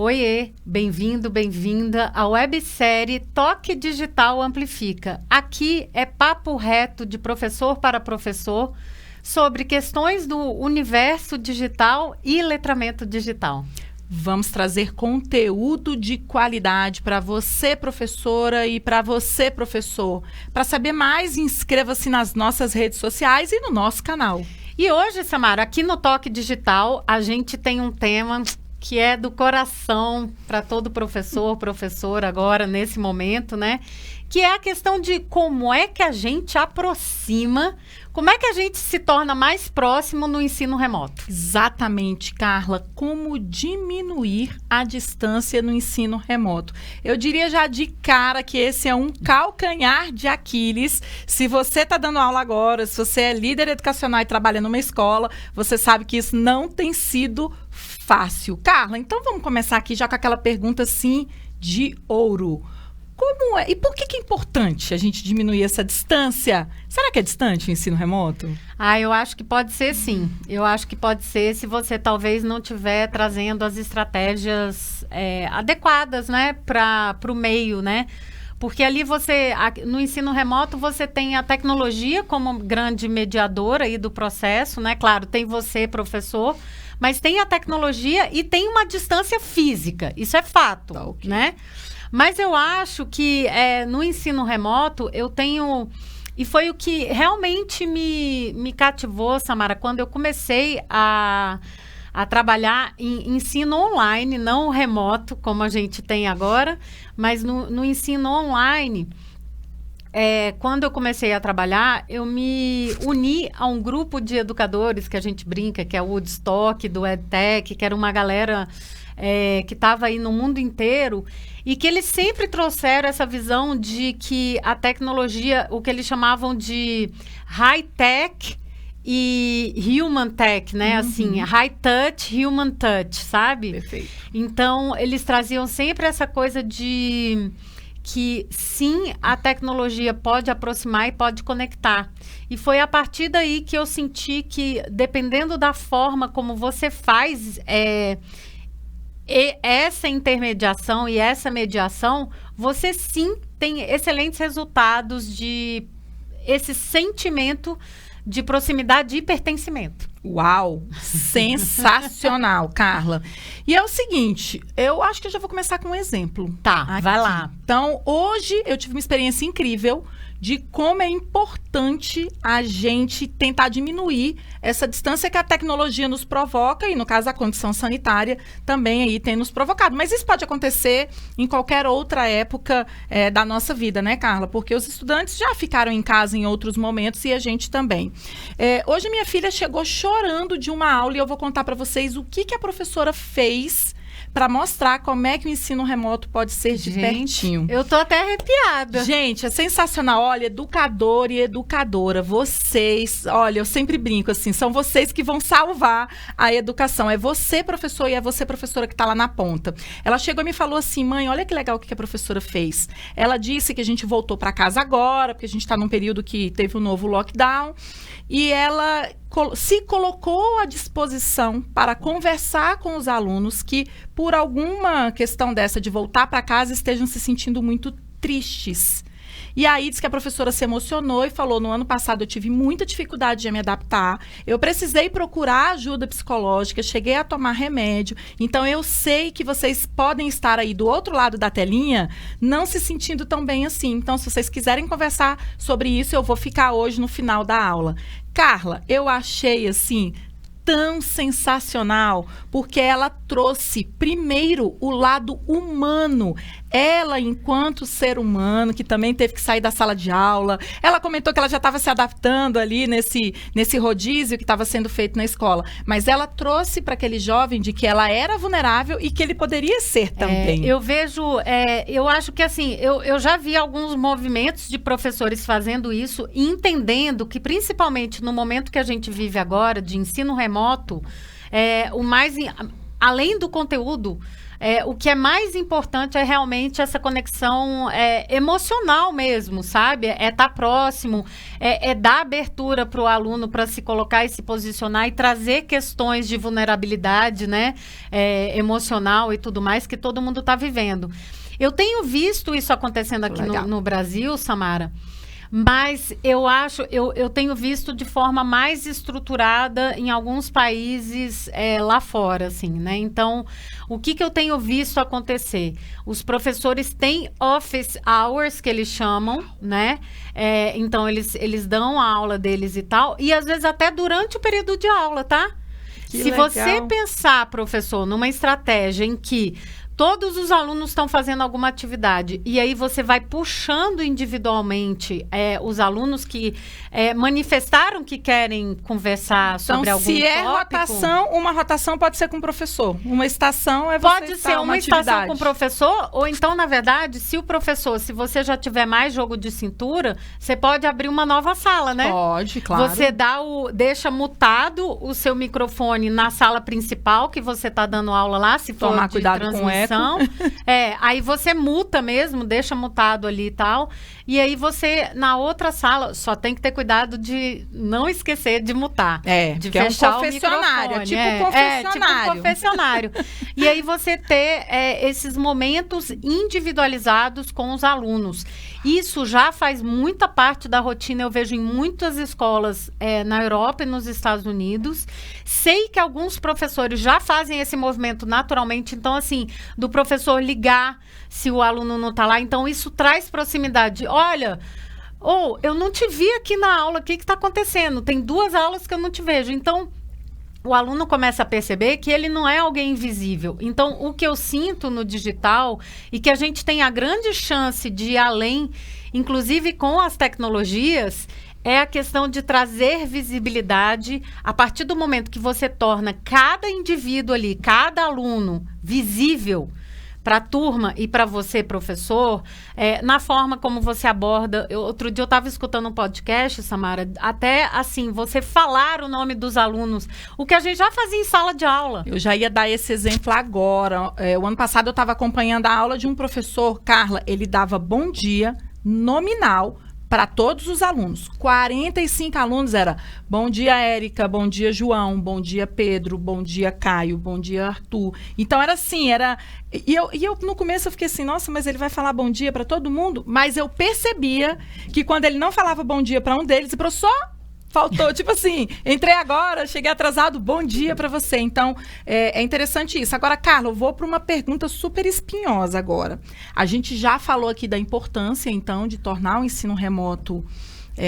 Oiê, bem-vindo, bem-vinda à websérie Toque Digital Amplifica. Aqui é papo reto de professor para professor sobre questões do universo digital e letramento digital. Vamos trazer conteúdo de qualidade para você, professora, e para você, professor. Para saber mais, inscreva-se nas nossas redes sociais e no nosso canal. E hoje, Samara, aqui no Toque Digital, a gente tem um tema que é do coração para todo professor, professora agora, nesse momento, né? Que é a questão de como é que a gente aproxima, como é que a gente se torna mais próximo no ensino remoto. Exatamente, Carla. Como diminuir a distância no ensino remoto. Eu diria já de cara que esse é um calcanhar de Aquiles. Se você está dando aula agora, se você é líder educacional e trabalha numa escola, você sabe que isso não tem sido fácil. Carla, então vamos começar aqui já com aquela pergunta assim de ouro. Como é? E por que é importante a gente diminuir essa distância? Será que é distante o ensino remoto? Eu acho que pode ser sim. Eu acho que pode ser se você talvez não estiver trazendo as estratégias adequadas, né, para o meio, né? Porque ali no ensino remoto, você tem a tecnologia como grande mediadora aí do processo, né? Claro, tem você, professor, mas tem a tecnologia e tem uma distância física. Isso é fato, tá, okay, né? Mas eu acho que no ensino remoto eu tenho... E foi o que realmente me cativou, Samara, quando eu comecei a trabalhar em ensino online, não remoto, como a gente tem agora, mas no ensino online. Quando eu comecei a trabalhar, eu me uni a um grupo de educadores que a gente brinca, que é o Woodstock, do EdTech, que era uma galera que estava aí no mundo inteiro, e que eles sempre trouxeram essa visão de que a tecnologia, o que eles chamavam de high-tech e human tech, né? Uhum. Assim, high touch, human touch, sabe? Perfeito. Então, eles traziam sempre essa coisa de que sim, a tecnologia pode aproximar e pode conectar. E foi a partir daí que eu senti que, dependendo da forma como você faz essa intermediação e essa mediação, você sim tem excelentes resultados de esse sentimento de proximidade e pertencimento. Uau! Sensacional, Carla. E é o seguinte, eu acho que eu já vou começar com um exemplo. Tá, aqui. Vai lá. Então, hoje eu tive uma experiência incrível de como é importante a gente tentar diminuir essa distância que a tecnologia nos provoca, e no caso a condição sanitária também aí tem nos provocado. Mas isso pode acontecer em qualquer outra época da nossa vida, né, Carla? Porque os estudantes já ficaram em casa em outros momentos e a gente também. Hoje minha filha chegou chorando de uma aula e eu vou contar para vocês o que a professora fez para mostrar como é que o ensino remoto pode ser de pertinho. Eu tô até arrepiada. Gente, é sensacional. Olha, educador e educadora, vocês, olha, eu sempre brinco assim, são vocês que vão salvar a educação. É você, professor, e é você, professora, que tá lá na ponta. Ela chegou e me falou assim, mãe, olha que legal o que a professora fez. Ela disse que a gente voltou para casa agora, porque a gente tá num período que teve um novo lockdown, e ela se colocou à disposição para conversar com os alunos que, por alguma questão dessa de voltar para casa, estejam se sentindo muito tristes. E aí diz que a professora se emocionou e falou, no ano passado eu tive muita dificuldade de me adaptar, eu precisei procurar ajuda psicológica, cheguei a tomar remédio, então eu sei que vocês podem estar aí do outro lado da telinha não se sentindo tão bem assim. Então, se vocês quiserem conversar sobre isso, eu vou ficar hoje no final da aula. Carla, eu achei assim tão sensacional, porque ela trouxe primeiro o lado humano. Ela, enquanto ser humano, que também teve que sair da sala de aula, ela comentou que ela já estava se adaptando ali nesse rodízio que estava sendo feito na escola. Mas ela trouxe para aquele jovem de que ela era vulnerável e que ele poderia ser também. Eu acho que assim, eu já vi alguns movimentos de professores fazendo isso, entendendo que principalmente no momento que a gente vive agora, de ensino remoto, além do conteúdo, o que é mais importante é realmente essa conexão emocional mesmo, sabe? É estar próximo, é dar abertura para o aluno para se colocar e se posicionar e trazer questões de vulnerabilidade, né? Emocional e tudo mais que todo mundo está vivendo. Eu tenho visto isso acontecendo aqui no Brasil, Samara, mas eu tenho visto de forma mais estruturada em alguns países lá fora, assim, né? Então, o que eu tenho visto acontecer? Os professores têm office hours, que eles chamam, né? Então, eles dão a aula deles e tal, e às vezes até durante o período de aula, tá? Se você pensar, professor, numa estratégia em que todos os alunos estão fazendo alguma atividade e aí você vai puxando individualmente os alunos que manifestaram que querem conversar sobre algum tópico. Se é rotação, uma rotação pode ser com o professor. Uma estação pode ser uma estação com o professor, ou então, na verdade, se você já tiver mais jogo de cintura, você pode abrir uma nova sala, né? Pode, claro. Você deixa mutado o seu microfone na sala principal que você está dando aula lá, se for tomar de cuidado transmissão. Com eco. Aí você muta mesmo, deixa mutado ali e tal. E aí você, na outra sala, só tem que ter cuidado de não esquecer de mutar. De fechar o microfone. É tipo confessionário. Tipo confessionário. E aí você ter esses momentos individualizados com os alunos. Isso já faz muita parte da rotina, eu vejo em muitas escolas na Europa e nos Estados Unidos. Sei que alguns professores já fazem esse movimento naturalmente, então assim, do professor ligar se o aluno não está lá, então isso traz proximidade. Olha, eu não te vi aqui na aula, o que está acontecendo? Tem 2 aulas que eu não te vejo, então o aluno começa a perceber que ele não é alguém invisível. Então, o que eu sinto no digital e que a gente tem a grande chance de ir além, inclusive com as tecnologias, é a questão de trazer visibilidade a partir do momento que você torna cada indivíduo ali, cada aluno visível para a turma e para você, professor, na forma como você aborda. Outro dia eu estava escutando um podcast, Samara, até assim, você falar o nome dos alunos, o que a gente já fazia em sala de aula. Eu já ia dar esse exemplo agora. O ano passado eu estava acompanhando a aula de um professor, Carla, ele dava bom dia nominal para todos os alunos. 45 alunos era bom dia, Érica, bom dia, João, bom dia, Pedro, bom dia, Caio, bom dia, Arthur. Então era assim, E eu no começo eu fiquei assim, nossa, mas ele vai falar bom dia para todo mundo? Mas eu percebia que quando ele não falava bom dia para um deles, professor, faltou, tipo assim, entrei agora, cheguei atrasado, bom dia para você. Então, é interessante isso. Agora, Carla, eu vou para uma pergunta super espinhosa agora. A gente já falou aqui da importância, então, de tornar o ensino remoto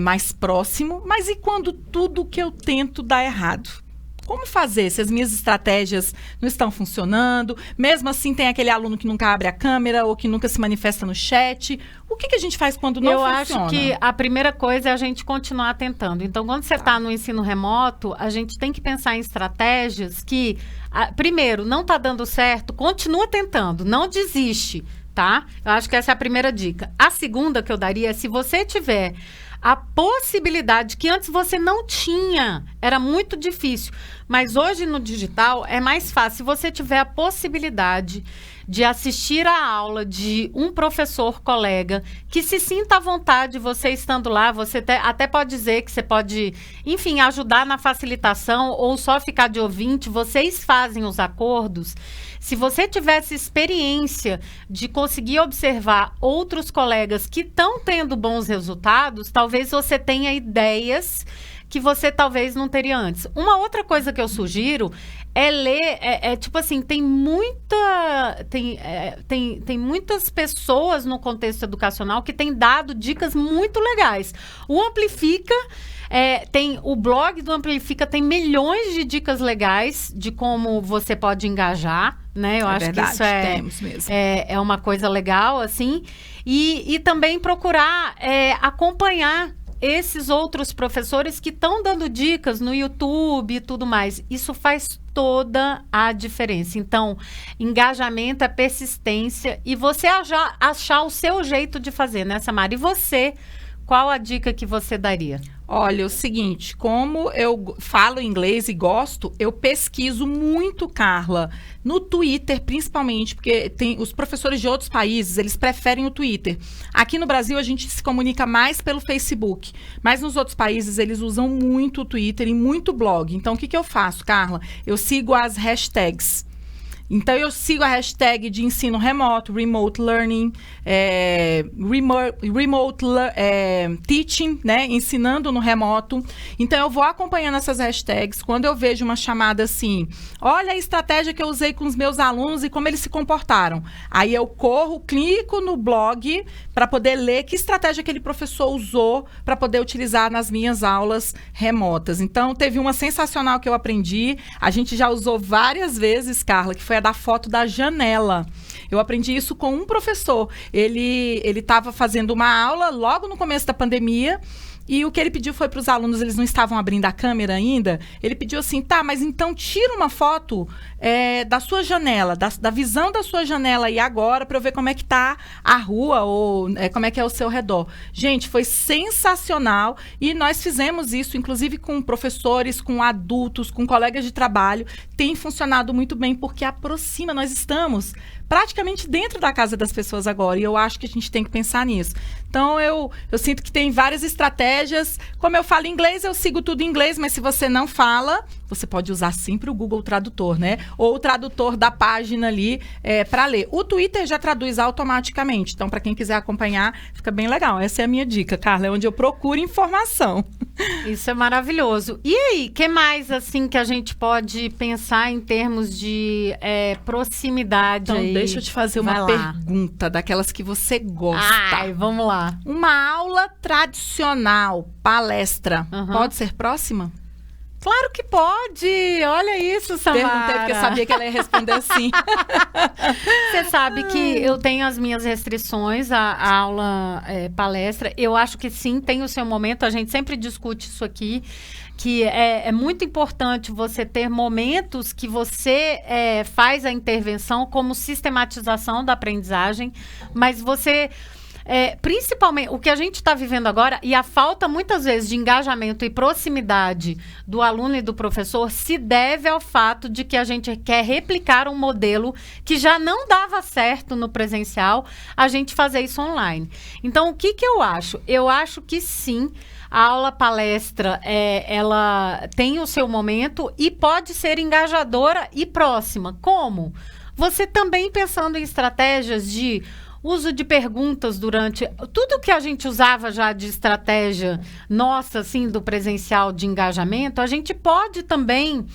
mais próximo, mas e quando tudo que eu tento dá errado? Como fazer se as minhas estratégias não estão funcionando? Mesmo assim, tem aquele aluno que nunca abre a câmera ou que nunca se manifesta no chat. O que a gente faz quando não funciona? Eu acho que a primeira coisa é a gente continuar tentando. Então, quando você está no ensino remoto, a gente tem que pensar em estratégias que, primeiro, não está dando certo, continua tentando, não desiste, tá? Eu acho que essa é a primeira dica. A segunda que eu daria é, se você tiver a possibilidade que antes você não tinha, era muito difícil, mas hoje no digital é mais fácil. Se você tiver a possibilidade de assistir a aula de um professor colega que se sinta à vontade, você estando lá, você até pode dizer que você pode, enfim, ajudar na facilitação ou só ficar de ouvinte, vocês fazem os acordos. Se você tivesse experiência de conseguir observar outros colegas que estão tendo bons resultados, talvez você tenha ideias que você talvez não teria antes. Uma outra coisa que eu sugiro é ler, tipo assim, tem muitas pessoas no contexto educacional que têm dado dicas muito legais. O Amplifica, o blog do Amplifica tem milhões de dicas legais de como você pode engajar, né? Eu acho verdade, que isso temos mesmo. É uma coisa legal, assim. E também procurar acompanhar esses outros professores que estão dando dicas no YouTube e tudo mais. Isso faz toda a diferença. Então, engajamento é persistência e você achar o seu jeito de fazer, né, Samara? E você, qual a dica que você daria? Olha, é o seguinte, como eu falo inglês e gosto, eu pesquiso muito, Carla, no Twitter principalmente, porque tem os professores de outros países, eles preferem o Twitter. Aqui no Brasil a gente se comunica mais pelo Facebook, mas nos outros países eles usam muito o Twitter e muito blog. Então o que eu faço, Carla? Eu sigo as hashtags. Então, eu sigo a hashtag de ensino remoto, remote learning, teaching, né? Ensinando no remoto. Então, eu vou acompanhando essas hashtags. Quando eu vejo uma chamada assim, olha a estratégia que eu usei com os meus alunos e como eles se comportaram. Aí eu corro, clico no blog para poder ler que estratégia aquele professor usou para poder utilizar nas minhas aulas remotas. Então, teve uma sensacional que eu aprendi. A gente já usou várias vezes, Carla, que foi a da foto da janela. Eu aprendi isso com um professor. Ele estava fazendo uma aula logo no começo da pandemia e o que ele pediu foi para os alunos, eles não estavam abrindo a câmera ainda, ele pediu assim, tá, mas então tira uma foto da sua janela, da visão da sua janela aí agora, para eu ver como é que tá a rua ou como é que é o seu redor. Gente, foi sensacional e nós fizemos isso, inclusive com professores, com adultos, com colegas de trabalho. Tem funcionado muito bem porque aproxima, nós estamos praticamente dentro da casa das pessoas agora e eu acho que a gente tem que pensar nisso. Então, eu sinto que tem várias estratégias. Como eu falo inglês, eu sigo tudo em inglês, mas se você não fala, você pode usar sempre o Google Tradutor, né? Ou o tradutor da página ali para ler. O Twitter já traduz automaticamente. Então, para quem quiser acompanhar, fica bem legal. Essa é a minha dica, Carla, é onde eu procuro informação. Isso é maravilhoso. E aí, que mais, assim, que a gente pode pensar em termos de proximidade? Então, aí? deixa eu te fazer uma pergunta daquelas que você gosta. Ai, vamos lá. Uma aula tradicional, palestra, pode ser próxima? Claro que pode! Olha isso, Samara. Perguntei porque eu sabia que ela ia responder assim. Você sabe que eu tenho as minhas restrições à aula palestra. Eu acho que sim, tem o seu momento. A gente sempre discute isso aqui, que é muito importante você ter momentos que você faz a intervenção como sistematização da aprendizagem, mas você... principalmente o que a gente está vivendo agora e a falta muitas vezes de engajamento e proximidade do aluno e do professor se deve ao fato de que a gente quer replicar um modelo que já não dava certo no presencial, a gente fazer isso online. Então, o que eu acho? Eu acho que sim, a aula palestra, ela tem o seu momento e pode ser engajadora e próxima. Como? Você também pensando em estratégias de uso de perguntas durante... Tudo que a gente usava já de estratégia nossa, assim, do presencial de engajamento, a gente pode também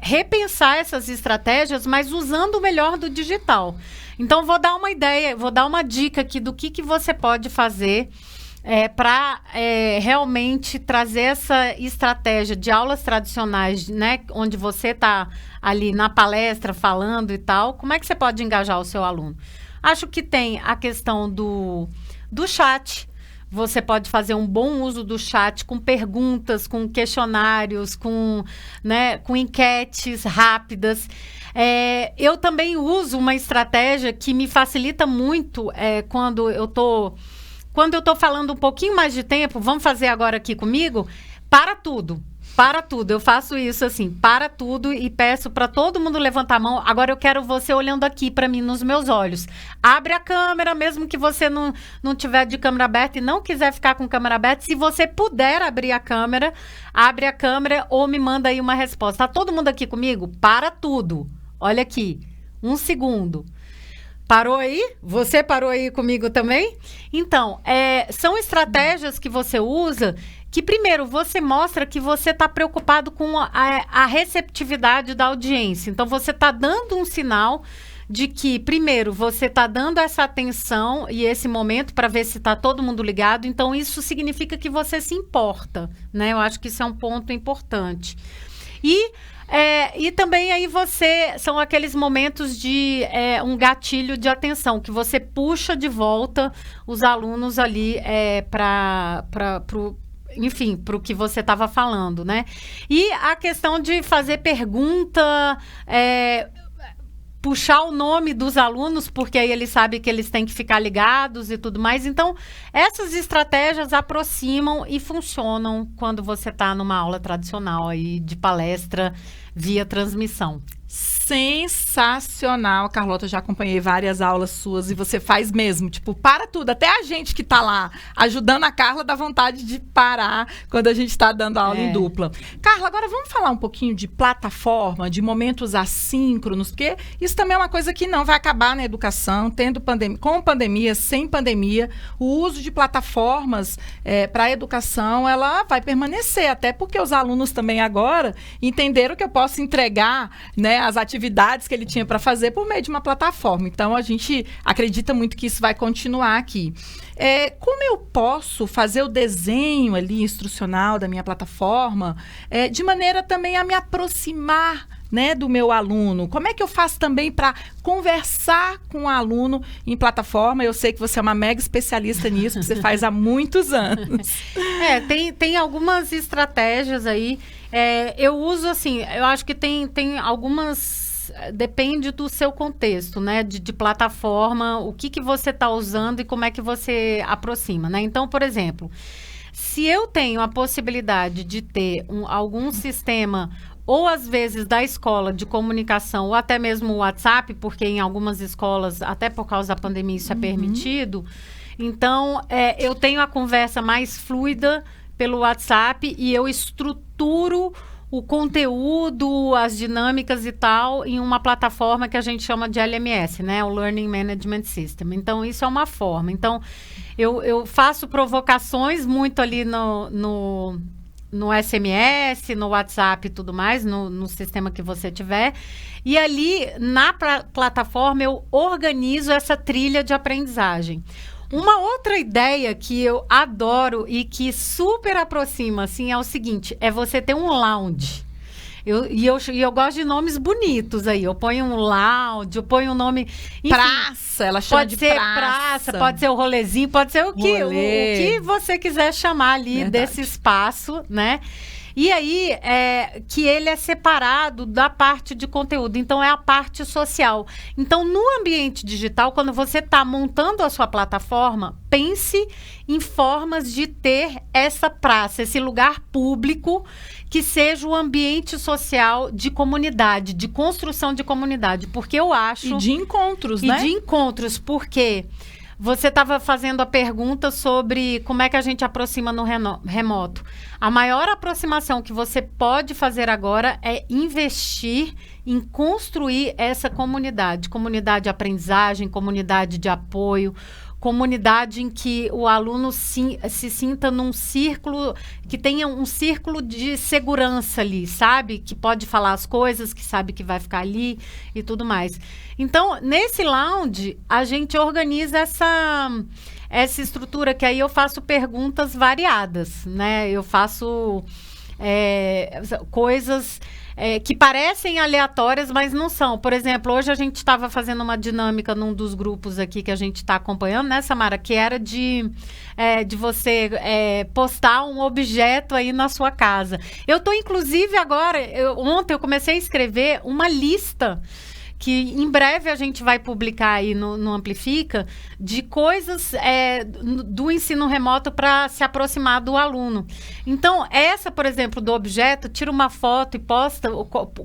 repensar essas estratégias, mas usando o melhor do digital. Então, vou dar uma ideia, vou dar uma dica aqui do que você pode fazer para realmente trazer essa estratégia de aulas tradicionais, né, onde você está ali na palestra falando e tal. Como é que você pode engajar o seu aluno? Acho que tem a questão do chat. Você pode fazer um bom uso do chat com perguntas, com questionários, com enquetes rápidas. Eu também uso uma estratégia que me facilita muito quando eu tô falando um pouquinho mais de tempo. Vamos fazer agora aqui comigo? Para tudo. Para tudo, eu faço isso assim, para tudo e peço para todo mundo levantar a mão. Agora eu quero você olhando aqui para mim, nos meus olhos. Abre a câmera, mesmo que você não tiver de câmera aberta e não quiser ficar com câmera aberta. Se você puder abrir a câmera, abre a câmera ou me manda aí uma resposta. Tá todo mundo aqui comigo? Para tudo. Olha aqui, 1 segundo. Parou aí? Você parou aí comigo também? Então, são estratégias que você usa que, primeiro, você mostra que você está preocupado com a receptividade da audiência. Então, você está dando um sinal de que, primeiro, você está dando essa atenção e esse momento para ver se está todo mundo ligado. Então, isso significa que você se importa, né? Eu acho que isso é um ponto importante. E também aí são aqueles momentos de um gatilho de atenção, que você puxa de volta os alunos ali para o que você estava falando, né? E a questão de fazer pergunta... puxar o nome dos alunos, porque aí ele sabe que eles têm que ficar ligados e tudo mais. Então, essas estratégias aproximam e funcionam quando você está numa aula tradicional aí de palestra via transmissão. Sensacional, Carlota, eu já acompanhei várias aulas suas e você faz mesmo, tipo, para tudo, até a gente que tá lá ajudando a Carla dá vontade de parar quando a gente tá dando aula em dupla. Carla, agora vamos falar um pouquinho de plataforma, de momentos assíncronos, porque isso também é uma coisa que não vai acabar na educação, com pandemia, sem pandemia, o uso de plataformas para a educação, ela vai permanecer, até porque os alunos também agora entenderam que eu posso entregar, né, as atividades que ele tinha para fazer por meio de uma plataforma. Então, a gente acredita muito que isso vai continuar aqui. Como eu posso fazer o desenho ali instrucional da minha plataforma de maneira também a me aproximar, né, do meu aluno? Como é que eu faço também para conversar com o aluno em plataforma? Eu sei que você é uma mega especialista nisso, que você faz há muitos anos. Tem algumas estratégias aí. Eu uso assim, eu acho que tem algumas... Depende do seu contexto, né? De plataforma, o que você está usando e como é que você aproxima, né? Então, por exemplo, se eu tenho a possibilidade de ter algum sistema, ou às vezes da escola de comunicação, ou até mesmo o WhatsApp, porque em algumas escolas, até por causa da pandemia, isso é permitido. Então, eu tenho a conversa mais fluida pelo WhatsApp e eu estruturo o conteúdo, as dinâmicas e tal, em uma plataforma que a gente chama de LMS, né? O Learning Management System. Então, isso é uma forma. Então, eu faço provocações muito ali no SMS, no WhatsApp e tudo mais, no sistema que você tiver. E ali, na plataforma, eu organizo essa trilha de aprendizagem. Uma outra ideia que eu adoro e que super aproxima, assim, é o seguinte, é você ter um lounge. Eu gosto de nomes bonitos aí. Eu ponho um lounge, eu ponho um nome... Enfim, praça, ela chama de praça. Pode ser praça, pode ser o rolezinho, pode ser o que você quiser chamar ali desse espaço, né? E aí, que ele é separado da parte de conteúdo. Então, é a parte social. Então, no ambiente digital, quando você está montando a sua plataforma, pense em formas de ter essa praça, esse lugar público que seja o ambiente social de comunidade, de construção de comunidade. Porque eu acho... E de encontros, né? E de encontros, porque... Você estava fazendo a pergunta sobre como é que a gente aproxima no remoto. A maior aproximação que você pode fazer agora é investir em construir essa comunidade. Comunidade de aprendizagem, comunidade de apoio, comunidade em que o aluno se sinta num círculo, que tenha um círculo de segurança ali, sabe? Que pode falar as coisas, que sabe que vai ficar ali e tudo mais. Então, nesse lounge, a gente organiza essa estrutura, que aí eu faço perguntas variadas, né? Eu faço coisas... que parecem aleatórias, mas não são. Por exemplo, hoje a gente estava fazendo uma dinâmica num dos grupos aqui que a gente está acompanhando, né, Samara? Que era de você postar um objeto aí na sua casa. Eu estou, inclusive, agora... Ontem eu comecei a escrever uma lista que em breve a gente vai publicar aí no Amplifica, de coisas do ensino remoto para se aproximar do aluno. Então, essa, por exemplo, do objeto, tira uma foto e posta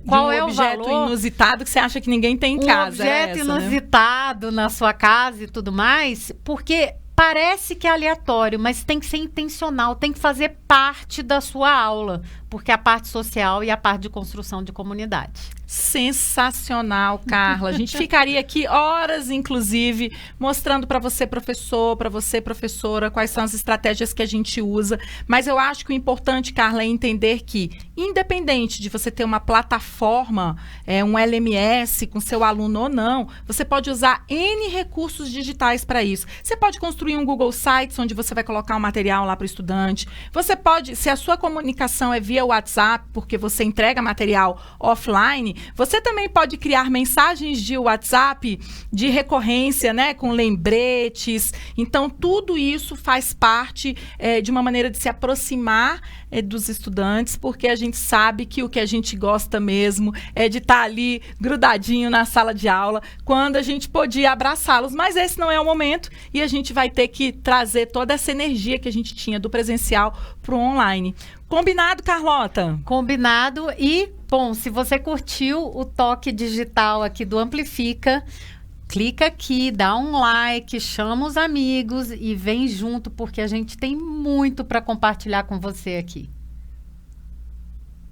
qual é o valor. Um objeto inusitado que você acha que ninguém tem em casa. Um objeto inusitado, né? Na sua casa e tudo mais, porque... Parece que é aleatório, mas tem que ser intencional, tem que fazer parte da sua aula, porque é a parte social e a parte de construção de comunidade. Sensacional, Carla. A gente ficaria aqui horas, inclusive, mostrando para você, professor, para você, professora, quais são as estratégias que a gente usa. Mas eu acho que o importante, Carla, é entender que, independente de você ter uma plataforma, um LMS com seu aluno ou não, você pode usar N recursos digitais para isso. Você pode construir um Google Sites, onde você vai colocar um material lá para o estudante. Você pode, se a sua comunicação é via WhatsApp, porque você entrega material offline, Você também pode criar mensagens de WhatsApp de recorrência, né, com lembretes. Então, tudo isso faz parte de uma maneira de se aproximar dos estudantes, porque a gente sabe que o que a gente gosta mesmo é de estar ali grudadinho na sala de aula, quando a gente podia abraçá-los, mas esse não é o momento e a gente vai ter que trazer toda essa energia que a gente tinha do presencial para o online. Combinado, Carlota? Combinado. E, bom, se você curtiu o toque digital aqui do Amplifica, clica aqui, dá um like, chama os amigos e vem junto, porque a gente tem muito para compartilhar com você aqui.